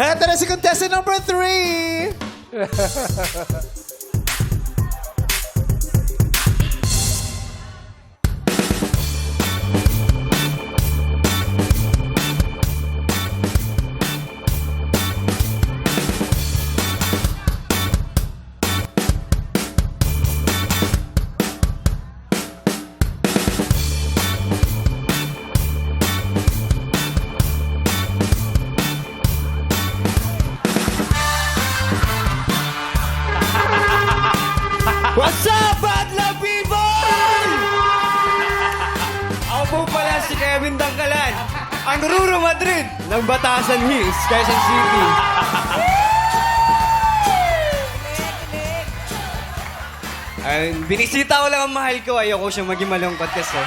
Heto na si contestant number 3! What's up, Badla people? Ako po pala si Kevin Dangkalan, ang Ruro Madrid ng Batasan Hills, Quezon City. Binisita ko lang ang mahal ko, ayoko siyang maging malungkot kasi.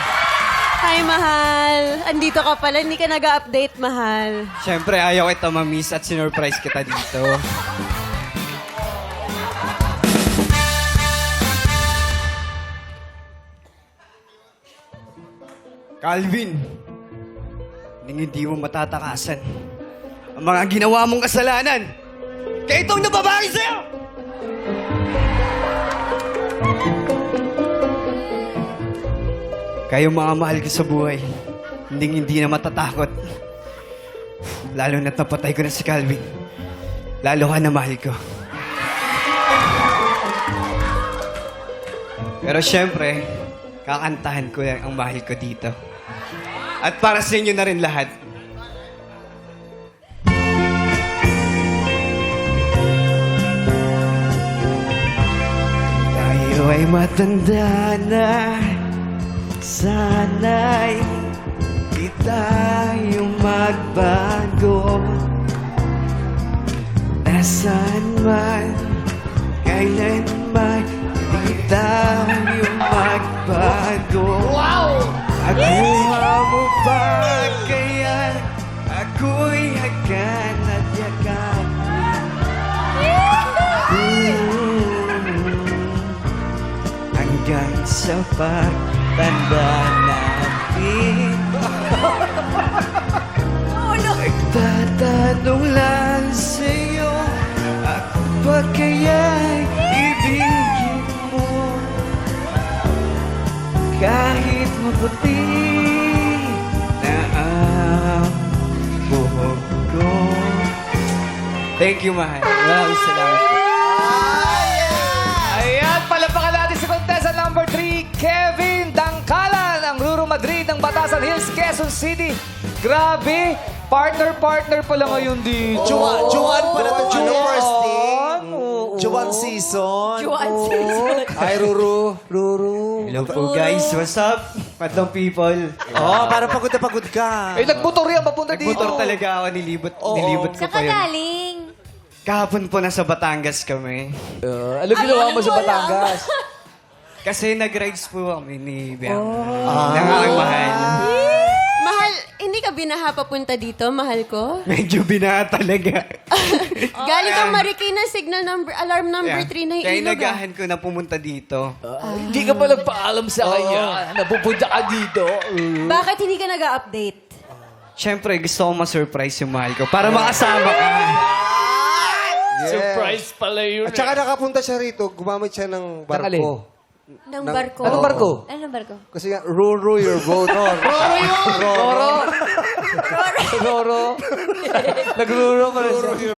Hi, mahal. Andito ka pala, hindi ka nag-update, mahal. Siyempre, ayaw kita ma-miss at sinurprise kita dito. Calvin, hindi mo matatakasan ang mga ginawa mong kasalanan. Kaya itong nababawi sa'yo! Kayo mga mahal ko sa buhay, hindi na matatakot. Lalo na't napatay ko na si Calvin. Lalo ka na mahal ko. Pero syempre, kakantahan ko lang ang mahal ko dito. At para sa inyo na rin lahat. Tayo ay matanda na, sana'y di tayo magbago. Nasaan man, kailan man, di tayo magbago. Wow! Nakuha mo ba kaya ako'y hagan at yakan? Hanggang sa pagtanda natin. Nagtatanong lang sa'yo, ako ba kaya'y ibigin mo? Kahit maputi na ang buhok ko. Thank you, mahal. Maraming salamat po. Ayan, palapakan natin si contestant number 3, Kevin Dangkalan, ang Ruro Madrid ng Batasan Hills, Quezon City. Grabe, partner pala ngayon dito. Juwan pala to. Juwan Ayan. first thing. Oo. Juwan season. Juwan season. Hi, Ruru. Hello po, guys. What's up? Madlang people. Oh, parang pagod na pagod ka. Eh, nagmotor yan, papunta dito. Motor talaga ako, nilibot ko Saan pa ka yun. galing? Kahapon po nasa Batangas kami. Ano ginawa mo sa Batangas? Kasi nag-rides po kami ni Biang. Ng aking mahal. Mahal, hindi ka binaha papunta dito, mahal ko? Medyo binaha talaga. Galing kang Marikina, signal number, alarm number 3 na Kaya yung ilog. inagahan ko na pumunta dito. Hindi ka pa nagpaalam sa kanya. Napupunta ka dito. Bakit hindi ka nag-update? Siyempre, gusto ko ma-surprise yung mahal ko para makasama ka. Surprise pala yun. At saka nakapunta siya rito, gumamit siya ng alin? barko. Ng barko. Anong barko? Anong barko? Kasi nga, Ruru your boat. Roro. Roro. Nagruro pa rin siya.